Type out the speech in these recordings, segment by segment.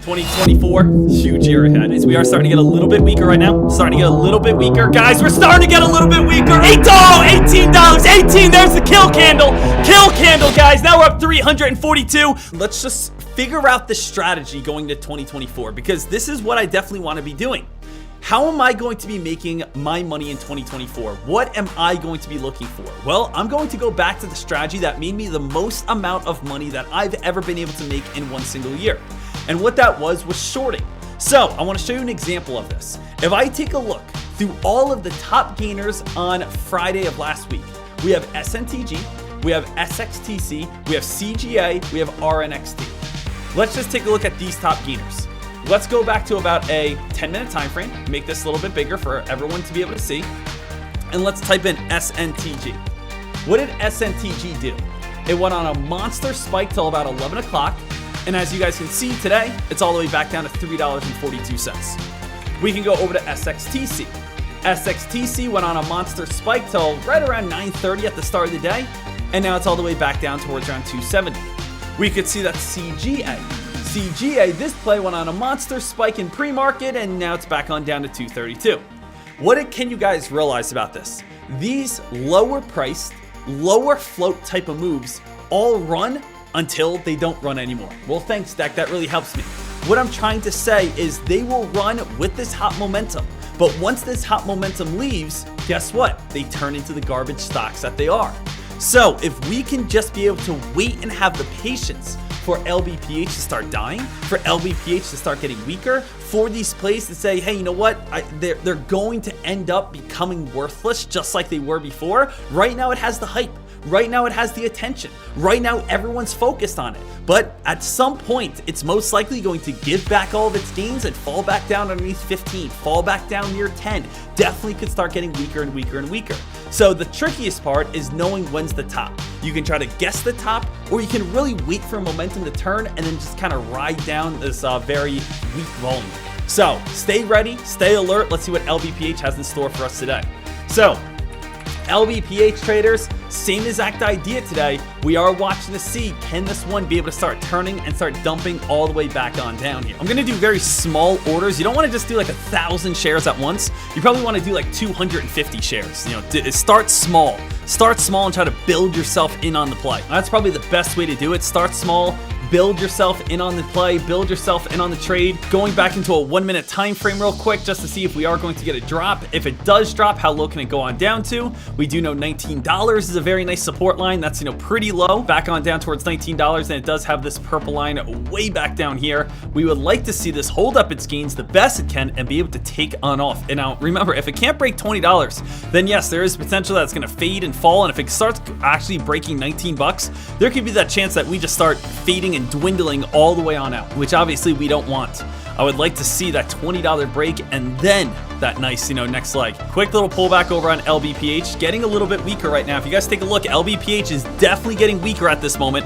2024, huge year ahead. As we are starting to get a little bit weaker right now. Starting to get a little bit weaker. Guys, we're starting to get a little bit weaker. $18, 18, there's the kill candle. Kill candle, guys. Now we're up 342. Let's just figure out the strategy going to 2024 because this is what I definitely want to be doing. How am I going to be making my money in 2024? What am I going to be looking for? Well, I'm going to go back to the strategy that made me the most amount of money that I've ever been able to make in one single year. And what that was shorting. So I want to show you an example of this. If I take a look through all of the top gainers on Friday of last week, we have SNTG, we have SXTC, we have CGA, we have RNXT. Let's just take a look at these top gainers. Let's go back to about a 10-minute time frame, make this a little bit bigger for everyone to be able to see. And let's type in SNTG. What did SNTG do? It went on a monster spike till about 11 o'clock. And as you guys can see today, it's all the way back down to $3.42. We can go over to SXTC. SXTC went on a monster spike till right around 9:30 at the start of the day. And now it's all the way back down towards around 270. We could see that CGA. CGA, this play went on a monster spike in pre-market and now it's back on down to 232. What can you guys realize about this? These lower priced, lower float type of moves all run until they don't run anymore. Well, thanks, Deck. That really helps me. What I'm trying to say is they will run with this hot momentum. But once this hot momentum leaves, guess what? They turn into the garbage stocks that they are. So if we can just be able to wait and have the patience for LBPH to start dying, for LBPH to start getting weaker, for these plays to say, hey, you know what? They're going to end up becoming worthless just like they were before. Right now it has the hype. Right now it has the attention. Right now everyone's focused on it. But at some point, it's most likely going to give back all of its gains and fall back down underneath 15, fall back down near 10. Definitely could start getting weaker and weaker and weaker. So the trickiest part is knowing when's the top. You can try to guess the top, or you can really wait for momentum to turn and then just kind of ride down this very weak volume. So stay ready, stay alert. Let's see what LBPH has in store for us today. So LBPH traders, same exact idea today. We are watching to see, can this one be able to start turning and start dumping all the way back on down here? I'm going to do very small orders. You don't want to just do like 1,000 shares at once. You probably want to do like 250 shares. You know, start small. Start small and try to build yourself in on the play. That's probably the best way to do it. Start small. Build yourself in on the play, build yourself in on the trade. Going back into a 1-minute time frame real quick just to see if we are going to get a drop. If it does drop, how low can it go on down to? We do know $19 is a very nice support line. That's, pretty low. Back on down towards $19, and it does have this purple line way back down here. We would like to see this hold up its gains the best it can and be able to take on off. And now remember, if it can't break $20, then yes, there is potential that it's going to fade and fall. And if it starts actually breaking $19, there could be that chance that we just start fading and dwindling all the way on out, which obviously we don't want. I would like to see that $20 break and then that nice, next leg. Quick little pullback over on LBPH, getting a little bit weaker right now. If you guys take a look, LBPH is definitely getting weaker at this moment.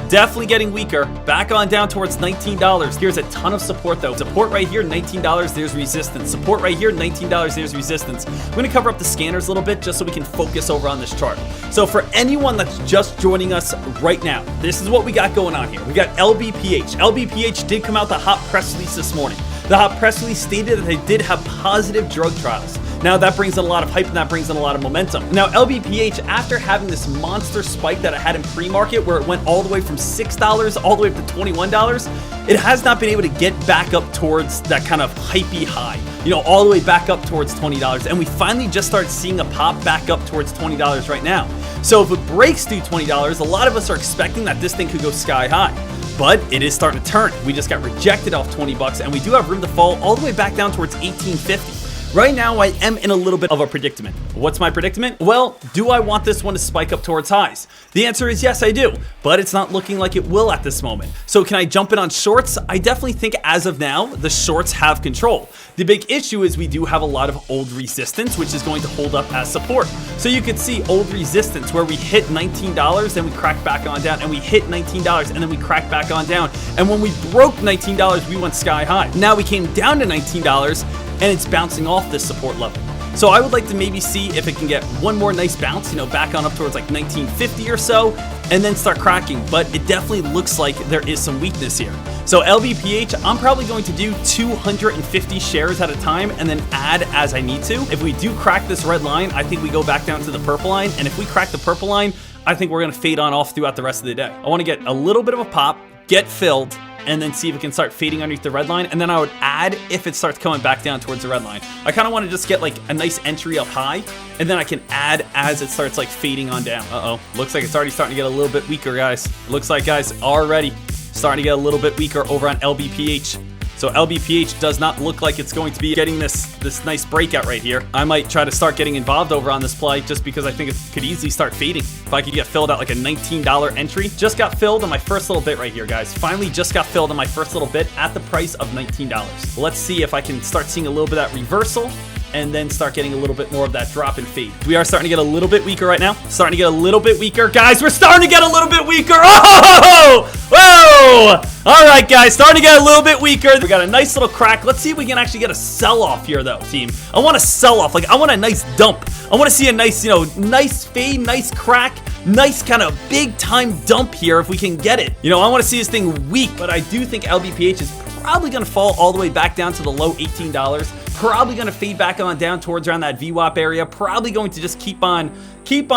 Definitely getting weaker. Back on down towards $19. Here's a ton of support though. Support right here, $19, there's resistance. Support right here, $19, there's resistance. I'm gonna cover up the scanners a little bit just so we can focus over on this chart. So for anyone that's just joining us right now, this is what we got going on here. We got LBPH. LBPH did come out the hot press release this morning. The hot press release stated that they did have positive drug trials. Now that brings in a lot of hype and that brings in a lot of momentum. Now LBPH, after having this monster spike that it had in pre-market where it went all the way from $6 all the way up to $21, it has not been able to get back up towards that kind of hypey high, all the way back up towards $20. And we finally just started seeing a pop back up towards $20 right now. So if it breaks through $20, a lot of us are expecting that this thing could go sky high. But it is starting to turn. We just got rejected off $20 and we do have room to fall all the way back down towards $18.50. Right now, I am in a little bit of a predicament. What's my predicament? Well, do I want this one to spike up towards highs? The answer is yes, I do, but it's not looking like it will at this moment. So can I jump in on shorts? I definitely think as of now, the shorts have control. The big issue is we do have a lot of old resistance, which is going to hold up as support. So you can see old resistance where we hit $19, then we crack back on down, and we hit $19, and then we crack back on down. And when we broke $19, we went sky high. Now we came down to $19, and it's bouncing off this support level. So I would like to maybe see if it can get one more nice bounce, back on up towards like 1950 or so, and then start cracking. But it definitely looks like there is some weakness here. So LBPH, I'm probably going to do 250 shares at a time and then add as I need to. If we do crack this red line, I think we go back down to the purple line. And if we crack the purple line, I think we're gonna fade on off throughout the rest of the day. I wanna get a little bit of a pop, get filled, and then see if it can start fading underneath the red line. And then I would add if it starts coming back down towards the red line. I kind of want to just get like a nice entry up high, and then I can add as it starts like fading on down. Uh-oh, looks like it's already starting to get a little bit weaker, guys. Looks like, guys, already starting to get a little bit weaker over on LBPH. So LBPH does not look like it's going to be getting this nice breakout right here. I might try to start getting involved over on this play just because I think it could easily start fading. If I could get filled at like a $19 entry. Just got filled on my first little bit right here, guys. Finally just got filled on my first little bit at the price of $19. Let's see if I can start seeing a little bit of that reversal and then start getting a little bit more of that drop and fade. We are starting to get a little bit weaker right now. Starting to get a little bit weaker. Guys, we're starting to get a little bit weaker. Oh! Whoa! All right, guys, starting to get a little bit weaker. We got a nice little crack. Let's see if we can actually get a sell-off here, though, team. I want a sell-off. Like, I want a nice dump. I want to see a nice, nice fade, nice crack, nice kind of big-time dump here if we can get it. I want to see this thing weak, but I do think LBPH is probably going to fall all the way back down to the low $18. Probably going to fade back on down towards around that VWAP area. Probably going to just keep on, getting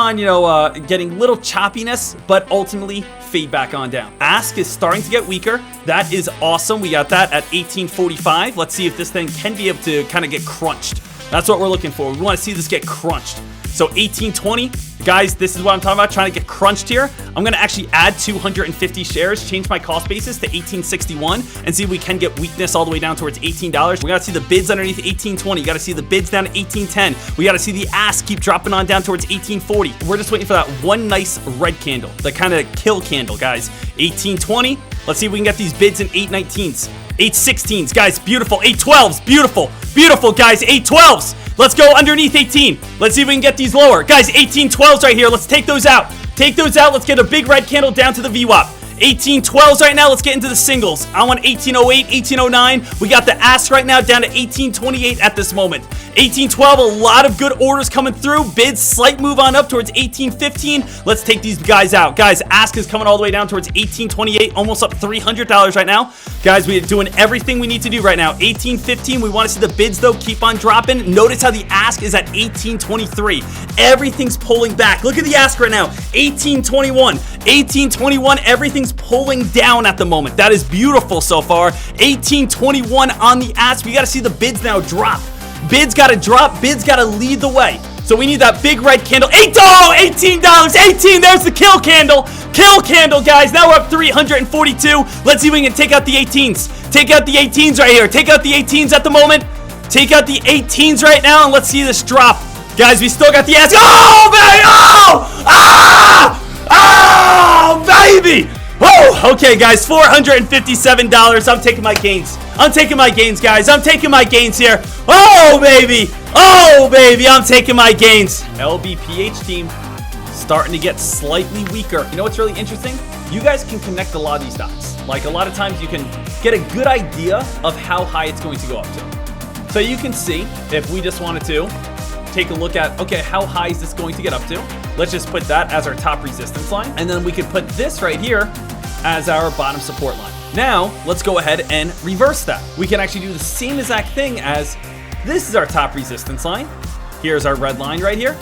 little choppiness, but ultimately fade back on down. Ask is starting to get weaker. That is awesome. We got that at 1845. Let's see if this thing can be able to kind of get crunched. That's what we're looking for. We want to see this get crunched. So 1820, guys, this is what I'm talking about, trying to get crunched here. I'm going to actually add 250 shares, change my cost basis to 1861, and see if we can get weakness all the way down towards $18. We got to see the bids underneath 1820. You got to see the bids down to 1810. We got to see the ask keep dropping on down towards 1840. We're just waiting for that one nice red candle, the kind of kill candle, guys. 1820. Let's see if we can get these bids in 819s. 816s, guys, beautiful. 812s, beautiful. Beautiful, guys. 812s. Let's go underneath 18. Let's see if we can get these lower. Guys, 1812s right here. Let's take those out. Take those out. Let's get a big red candle down to the VWAP. 1812s right now. Let's get into the singles. I want 1808, 1809. We got the ask right now down to 1828 at this moment. 1812, a lot of good orders coming through. Bids, slight move on up towards 1815. Let's take these guys out. Guys, ask is coming all the way down towards 1828, almost up $300 right now. Guys, we're doing everything we need to do right now. 1815, we want to see the bids, though, keep on dropping. Notice how the ask is at 1823. Everything's pulling back. Look at the ask right now. 1821. 1821, everything's pulling down at the moment. That is beautiful so far. 1821 on the ask. We got to see the bids now drop. Bids got to drop. Bids got to lead the way. So we need that big red candle. $18. There's the kill candle. Kill candle, guys. Now we're up 342. Let's see if we can take out the 18s. Take out the 18s right here. Take out the 18s at the moment. Take out the 18s right now, and let's see this drop. Guys, we still got the ask. Oh, baby. Oh! Ah! Oh, baby. Oh, okay, guys, $457. I'm taking my gains. I'm taking my gains, guys. I'm taking my gains here. Oh, baby. Oh, baby. I'm taking my gains. LBPH team starting to get slightly weaker. You know what's really interesting? You guys can connect a lot of these dots. Like, a lot of times you can get a good idea of how high it's going to go up to. So you can see, if we just wanted to take a look at, okay, how high is this going to get up to? Let's just put that as our top resistance line. And then we could put this right here as our bottom support line. Now, let's go ahead and reverse that. We can actually do the same exact thing as this is our top resistance line. Here's our red line right here.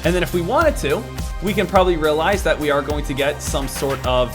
And then if we wanted to, we can probably realize that we are going to get some sort of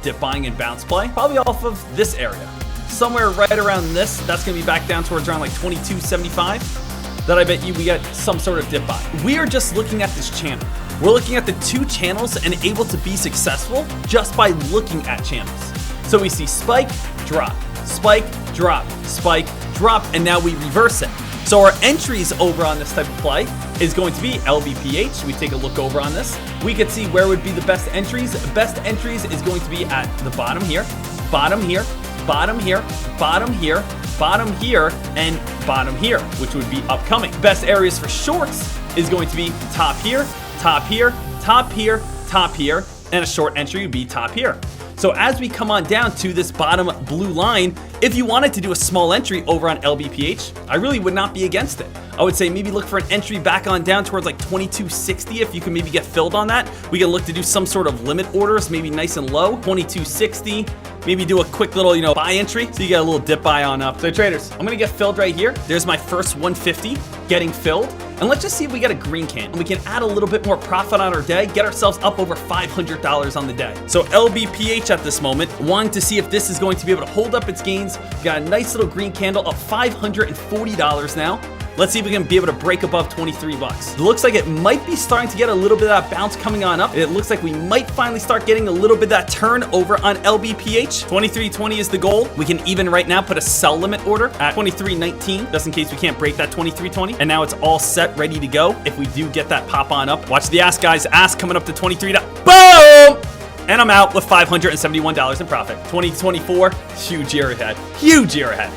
dip buying and bounce play, probably off of this area. Somewhere right around this, that's gonna be back down towards around like 22.75. That I bet you we get some sort of dip buy. We are just looking at this channel. We're looking at the two channels and able to be successful just by looking at channels. So we see spike, drop, spike, drop, spike, drop, and now we reverse it. So our entries over on this type of play is going to be LBPH. We take a look over on this. We could see where would be the best entries. Best entries is going to be at the bottom here, bottom here, bottom here, bottom here, bottom here, and bottom here, which would be upcoming. Best areas for shorts is going to be top here, top here, top here, top here, and a short entry would be top here. So as we come on down to this bottom blue line, if you wanted to do a small entry over on LBPH, I really would not be against it. I would say maybe look for an entry back on down towards like 22.60 if you can maybe get filled on that, we can look to do some sort of limit orders, maybe nice and low, 2260. Maybe do a quick little, buy entry, so you get a little dip buy on up. So traders, I'm gonna get filled right here. There's my first 150 getting filled. And let's just see if we get a green can. And we can add a little bit more profit on our day, get ourselves up over $500 on the day. So LBPH at this moment, wanting to see if this is going to be able to hold up its gains. We got a nice little green candle of $540 now. Let's see if we can be able to break above 23 bucks. It looks like it might be starting to get a little bit of that bounce coming on up. It looks like we might finally start getting a little bit of that turn over on LBPH. 23.20 is the goal. We can even right now put a sell limit order at 23.19, just in case we can't break that 23.20. And now it's all set, ready to go if we do get that pop on up. Watch the ask, guys. Ask coming up to 23. Boom! And I'm out with $571 in profit. 2024, huge year ahead. Huge year ahead.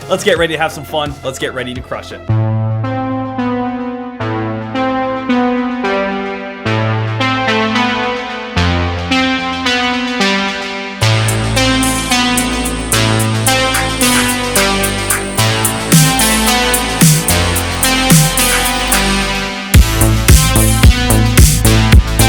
Let's get ready to have some fun. Let's get ready to crush it.